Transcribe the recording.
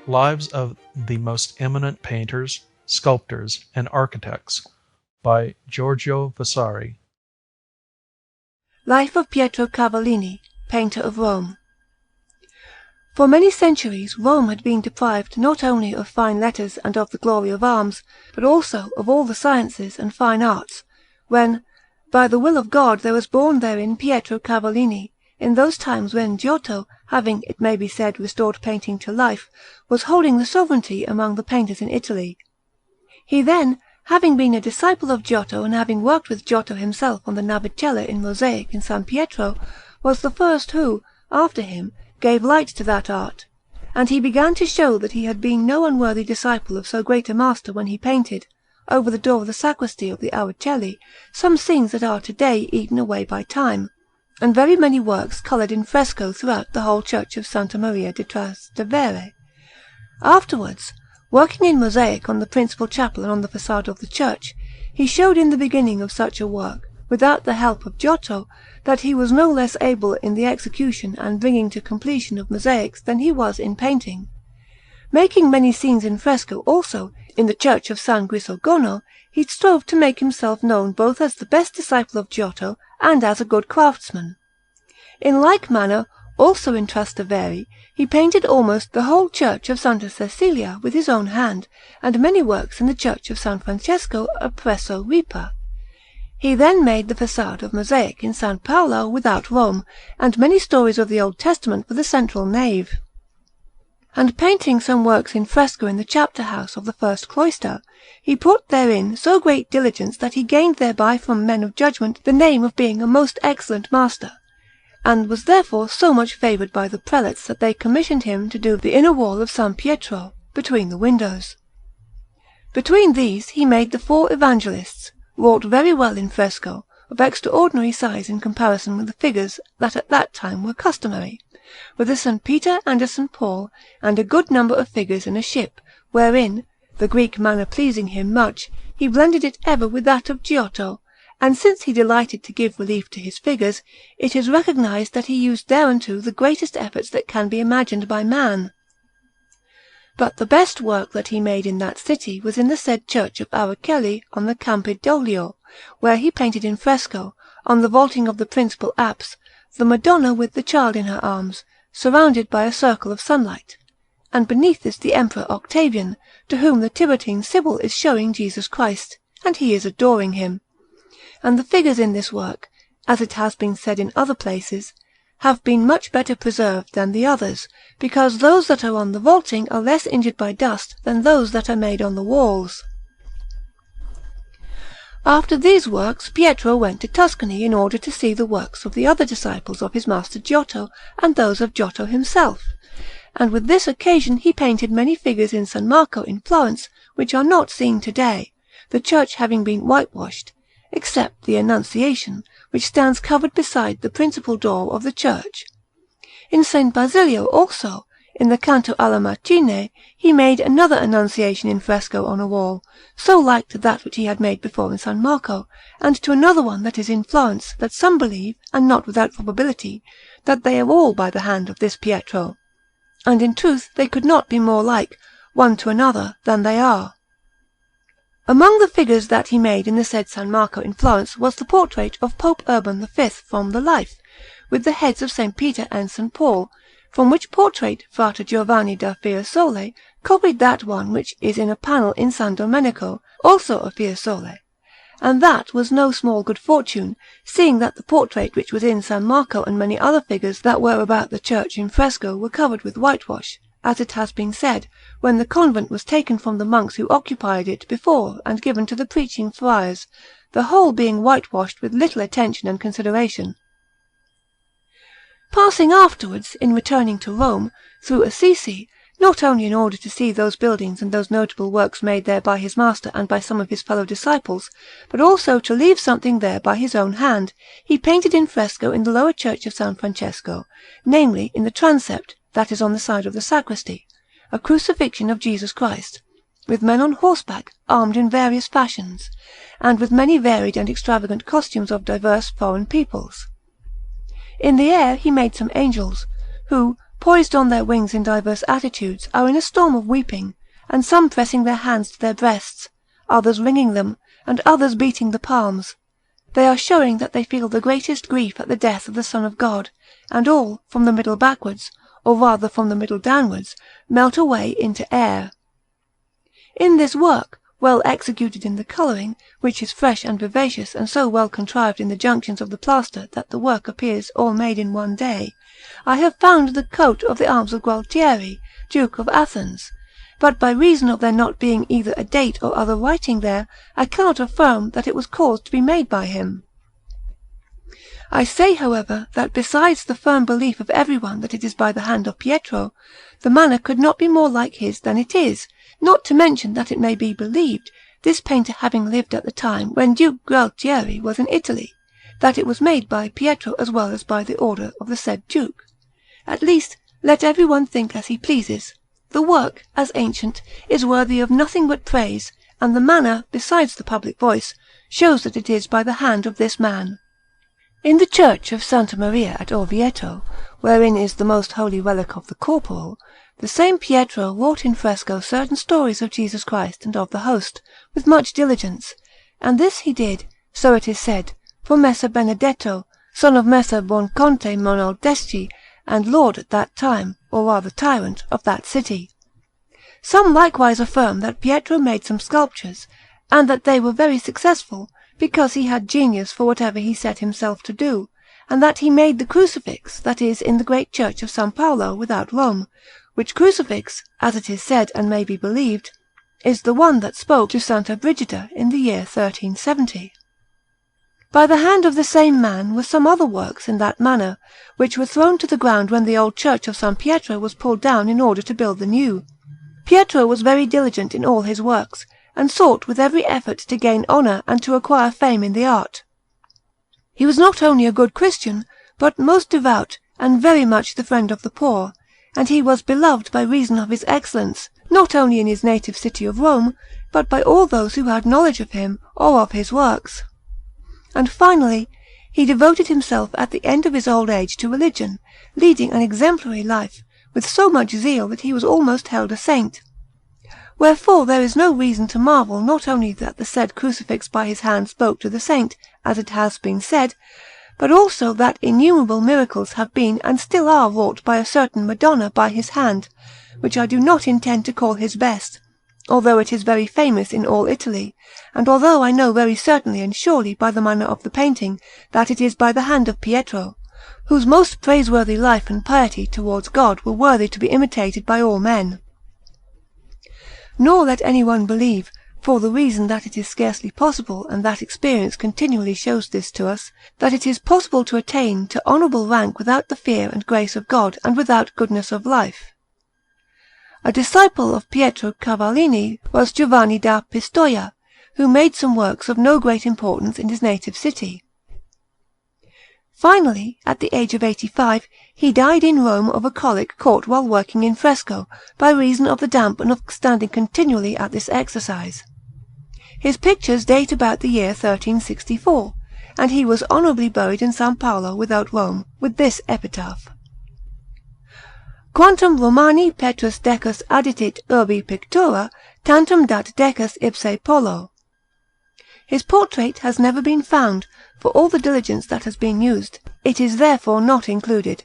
Lives of the Most Eminent Painters, Sculptors, and Architects by Giorgio Vasari. Life of Pietro Cavallini, painter of Rome. For many centuries Rome had been deprived not only of fine letters and of the glory of arms, but also of all the sciences and fine arts, when, by the will of God, there was born therein Pietro Cavallini, in those times when Giorgio, having, it may be said, restored painting to life, was holding the sovereignty among the painters in Italy. He then, having been a disciple of Giotto and having worked with Giotto himself on the Navicella in mosaic in San Pietro, was the first who, after him, gave light to that art, and he began to show that he had been no unworthy disciple of so great a master when he painted, over the door of the sacristy of the Araceli, some scenes that are to-day eaten away by time, and very many works coloured in fresco throughout the whole Church of Santa Maria di Trastevere. Afterwards, working in mosaic on the principal chapel and on the façade of the church, he showed in the beginning of such a work, without the help of Giotto, that he was no less able in the execution and bringing to completion of mosaics than he was in painting. Making many scenes in fresco also, in the Church of San Grisogono, he strove to make himself known both as the best disciple of Giotto and as a good craftsman. In like manner, also in Trastevere, he painted almost the whole Church of Santa Cecilia with his own hand, and many works in the Church of San Francesco a presso Ripa. He then made the façade of mosaic in San Paolo without Rome, and many stories of the Old Testament for the central nave. And painting some works in fresco in the chapter house of the first cloister, he put therein so great diligence that he gained thereby from men of judgment the name of being a most excellent master, and was therefore so much favoured by the prelates that they commissioned him to do the inner wall of San Pietro, between the windows. Between these he made the 4 Evangelists, wrought very well in fresco, of extraordinary size in comparison with the figures that at that time were customary, with a St. Peter and a St. Paul, and a good number of figures in a ship, wherein, the Greek manner pleasing him much, he blended it ever with that of Giotto, and since he delighted to give relief to his figures, it is recognized that he used thereunto the greatest efforts that can be imagined by man. But the best work that he made in that city was in the said Church of Araceli on the Campidoglio, where he painted in fresco, on the vaulting of the principal apse, the Madonna with the Child in her arms, surrounded by a circle of sunlight, and beneath this the Emperor Octavian, to whom the Tiburtine Sibyl is showing Jesus Christ, and he is adoring him. And the figures in this work, as it has been said in other places, have been much better preserved than the others, because those that are on the vaulting are less injured by dust than those that are made on the walls. After these works Pietro went to Tuscany in order to see the works of the other disciples of his master Giotto and those of Giotto himself, and with this occasion he painted many figures in San Marco in Florence which are not seen to-day, the church having been whitewashed, except the Annunciation, which stands covered beside the principal door of the church. In St. Basilio also, in the Canto alla Macine, he made another Annunciation in fresco on a wall, so like to that which he had made before in San Marco, and to another one that is in Florence, that some believe, and not without probability, that they are all by the hand of this Pietro, and in truth they could not be more like, one to another, than they are. Among the figures that he made in the said San Marco in Florence was the portrait of Pope Urban V from the life, with the heads of St. Peter and St. Paul, from which portrait Frate Giovanni da Fiesole copied that one which is in a panel in San Domenico, also of Fiesole, and that was no small good fortune, seeing that the portrait which was in San Marco and many other figures that were about the church in fresco were covered with whitewash, as it has been said, when the convent was taken from the monks who occupied it before and given to the preaching friars, the whole being whitewashed with little attention and consideration. Passing afterwards, in returning to Rome, through Assisi, not only in order to see those buildings and those notable works made there by his master and by some of his fellow disciples, but also to leave something there by his own hand, he painted in fresco in the lower Church of San Francesco, namely in the transept, that is on the side of the sacristy, a crucifixion of Jesus Christ, with men on horseback, armed in various fashions, and with many varied and extravagant costumes of diverse foreign peoples. In the air he made some angels, who, poised on their wings in diverse attitudes, are in a storm of weeping, and some pressing their hands to their breasts, others wringing them, and others beating the palms. They are showing that they feel the greatest grief at the death of the Son of God, and all, from the middle backwards, or rather from the middle downwards, melt away into air. In this work, well executed in the colouring, which is fresh and vivacious, and so well contrived in the junctions of the plaster that the work appears all made in one day, I have found the coat of the arms of Gualtieri, Duke of Athens, but by reason of there not being either a date or other writing there, I cannot affirm that it was caused to be made by him. I say, however, that besides the firm belief of everyone that it is by the hand of Pietro, the manner could not be more like his than it is, not to mention that it may be believed, this painter having lived at the time when Duke Gualtieri was in Italy, that it was made by Pietro as well as by the order of the said Duke. At least, let everyone think as he pleases. The work, as ancient, is worthy of nothing but praise, and the manner, besides the public voice, shows that it is by the hand of this man. In the Church of Santa Maria at Orvieto, wherein is the most holy relic of the Corporal, the same Pietro wrought in fresco certain stories of Jesus Christ and of the Host, with much diligence, and this he did, so it is said, for Messer Benedetto, son of Messer Buonconte Monaldeschi, and lord at that time, or rather tyrant, of that city. Some likewise affirm that Pietro made some sculptures, and that they were very successful, because he had genius for whatever he set himself to do, and that he made the crucifix that is in the great Church of San Paolo without Rome, which crucifix, as it is said and may be believed, is the one that spoke to Santa Brigida in the year 1370. By the hand of the same man were some other works in that manner, which were thrown to the ground when the old Church of San Pietro was pulled down in order to build the new. Pietro was very diligent in all his works, and sought with every effort to gain honour and to acquire fame in the art. He was not only a good Christian, but most devout, and very much the friend of the poor, and he was beloved by reason of his excellence, not only in his native city of Rome, but by all those who had knowledge of him or of his works. And finally, he devoted himself at the end of his old age to religion, leading an exemplary life, with so much zeal that he was almost held a saint. Wherefore there is no reason to marvel not only that the said crucifix by his hand spoke to the saint, as it has been said, but also that innumerable miracles have been and still are wrought by a certain Madonna by his hand, which I do not intend to call his best, although it is very famous in all Italy, and although I know very certainly and surely by the manner of the painting that it is by the hand of Pietro, whose most praiseworthy life and piety towards God were worthy to be imitated by all men. Nor let any one believe, for the reason that it is scarcely possible, and that experience continually shows this to us, that it is possible to attain to honourable rank without the fear and grace of God and without goodness of life. A disciple of Pietro Cavallini was Giovanni da Pistoia, who made some works of no great importance in his native city. Finally, at the age of 85, he died in Rome of a colic caught while working in fresco, by reason of the damp and of standing continually at this exercise. His pictures date about the year 1364, and he was honourably buried in San Paolo without Rome, with this epitaph: Quantum Romani Petrus decus additit urbi pictura, tantum dat decus ipse polo. His portrait has never been found, for all the diligence that has been used, it is therefore not included.